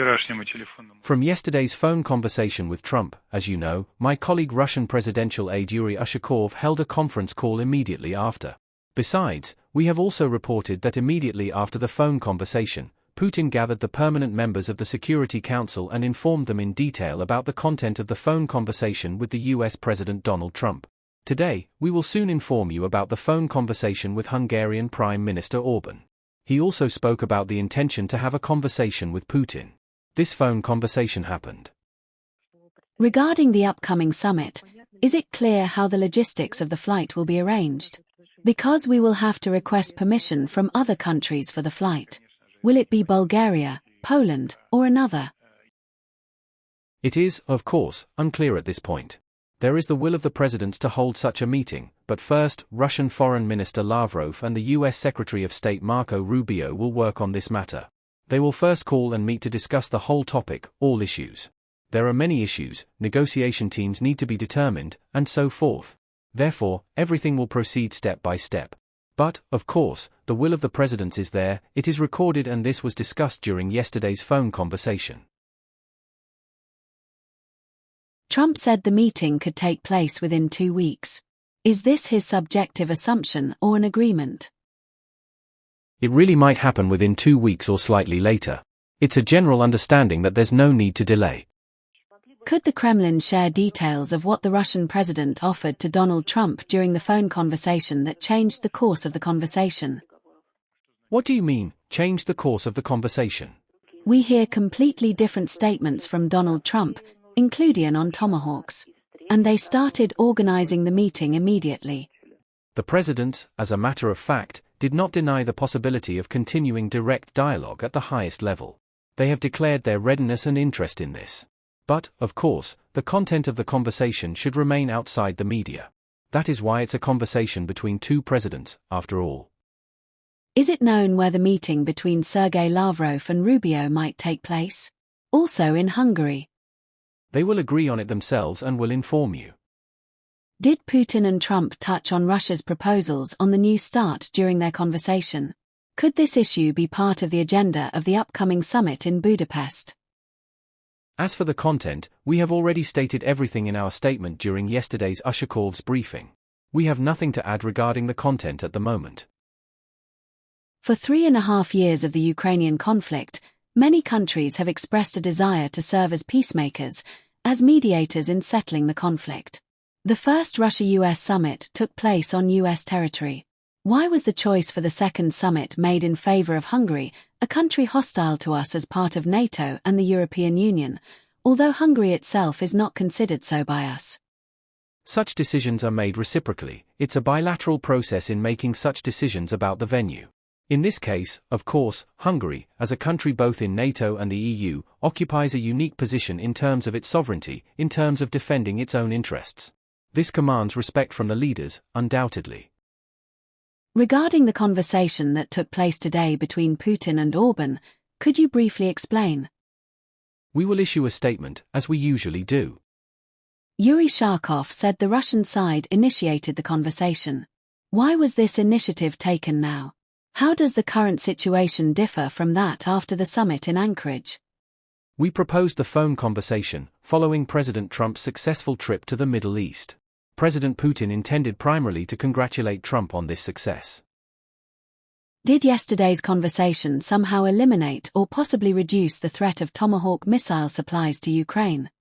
вчерашнему телефонному. From yesterday's phone conversation with Trump, as you know, my colleague Russian presidential aide Yuri Ushakov held a conference call immediately after. Besides, we have also reported that immediately after the phone conversation, Putin gathered the permanent members of the Security Council and informed them in detail about the content of the phone conversation with the US President Donald Trump. Today, we will soon inform you about the phone conversation with Hungarian Prime Minister Orban. He also spoke about the intention to have a conversation with Putin. This phone conversation happened. Regarding the upcoming summit, is it clear how the logistics of the flight will be arranged? Because we will have to request permission from other countries for the flight. Will it be Bulgaria, Poland, or another? It is, of course, unclear at this point. There is the will of the presidents to hold such a meeting, but first, Russian Foreign Minister Lavrov and the US Secretary of State Marco Rubio will work on this matter. They will first call and meet to discuss the whole topic, all issues. There are many issues, negotiation teams need to be determined, and so forth. Therefore, everything will proceed step by step. But, of course, the will of the presidents is there, it is recorded, and this was discussed during yesterday's phone conversation. Trump said the meeting could take place within 2 weeks. Is this his subjective assumption or an agreement? It really might happen within 2 weeks or slightly later. It's a general understanding that there's no need to delay. Could the Kremlin share details of what the Russian president offered to Donald Trump during the phone conversation that changed the course of the conversation? What do you mean, change the course of the conversation? We hear completely different statements from Donald Trump, including on tomahawks. And they started organizing the meeting immediately. The presidents, as a matter of fact, did not deny the possibility of continuing direct dialogue at the highest level. They have declared their readiness and interest in this. But, of course, the content of the conversation should remain outside the media. That is why it's a conversation between two presidents, after all. Is it known where the meeting between Sergey Lavrov and Rubio might take place? Also in Hungary. They will agree on it themselves and will inform you. Did Putin and Trump touch on Russia's proposals on the New START during their conversation? Could this issue be part of the agenda of the upcoming summit in Budapest? As for the content, we have already stated everything in our statement during yesterday's Ushakov's briefing. We have nothing to add regarding the content at the moment. For 3.5 years of the Ukrainian conflict, many countries have expressed a desire to serve as peacemakers, as mediators in settling the conflict. The first Russia-US summit took place on US territory. Why was the choice for the second summit made in favor of Hungary, a country hostile to us as part of NATO and the European Union, although Hungary itself is not considered so by us? Such decisions are made reciprocally. It's a bilateral process in making such decisions about the venue. In this case, of course, Hungary, as a country both in NATO and the EU, occupies a unique position in terms of its sovereignty, in terms of defending its own interests. This commands respect from the leaders, undoubtedly. Regarding the conversation that took place today between Putin and Orban, could you briefly explain? We will issue a statement, as we usually do. Yuri Sharkov said the Russian side initiated the conversation. Why was this initiative taken now? How does the current situation differ from that after the summit in Anchorage? We proposed the phone conversation, following President Trump's successful trip to the Middle East. President Putin intended primarily to congratulate Trump on this success. Did yesterday's conversation somehow eliminate or possibly reduce the threat of Tomahawk missile supplies to Ukraine?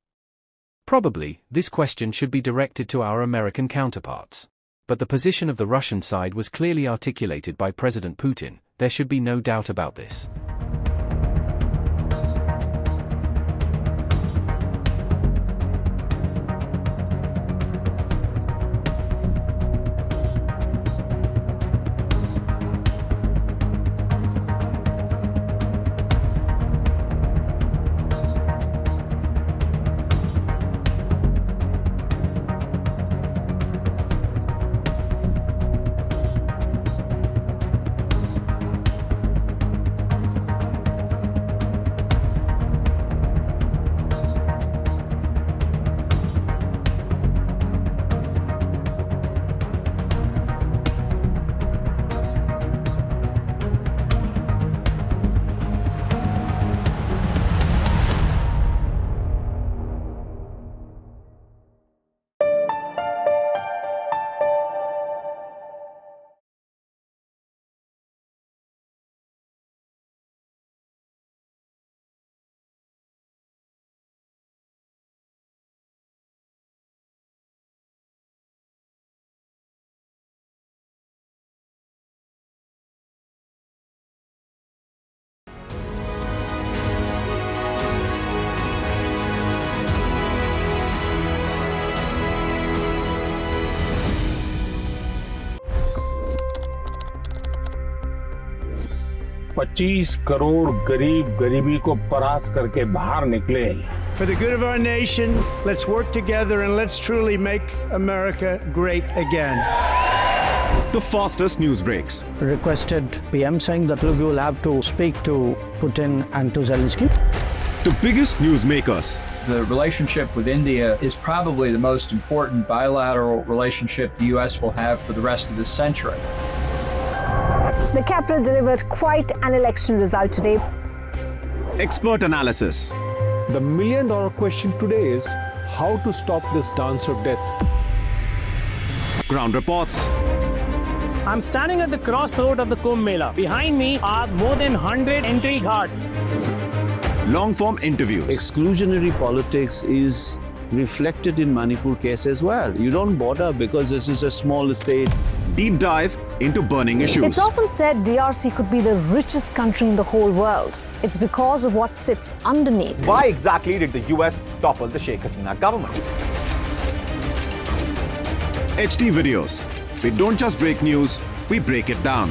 Probably, this question should be directed to our American counterparts. But the position of the Russian side was clearly articulated by President Putin. There should be no doubt about this. 25 crore गरीब गरीबी को परास्त करके बाहर निकले। For the good of our nation, let's work together and let's truly make America great again. The fastest news breaks. Requested PM saying that Rubio will have to speak to Putin and to Zelensky. The biggest newsmakers. The relationship with India is probably the most important bilateral relationship the US will have for the rest of this century. The capital delivered quite an election result today. Expert analysis. The million-dollar question today is how to stop this dance of death. Ground reports. I'm standing at the crossroad of the Kumbh Mela. Behind me are more than 100 entry ghats. Long-form interviews. Exclusionary politics is reflected in Manipur case as well. You don't bother because this is a small state. Deep dive into burning issues. It's often said DRC could be the richest country in the whole world. It's because of what sits underneath. Why exactly did the US topple the Sheikh Hasina government? HD videos. We don't just break news, we break it down.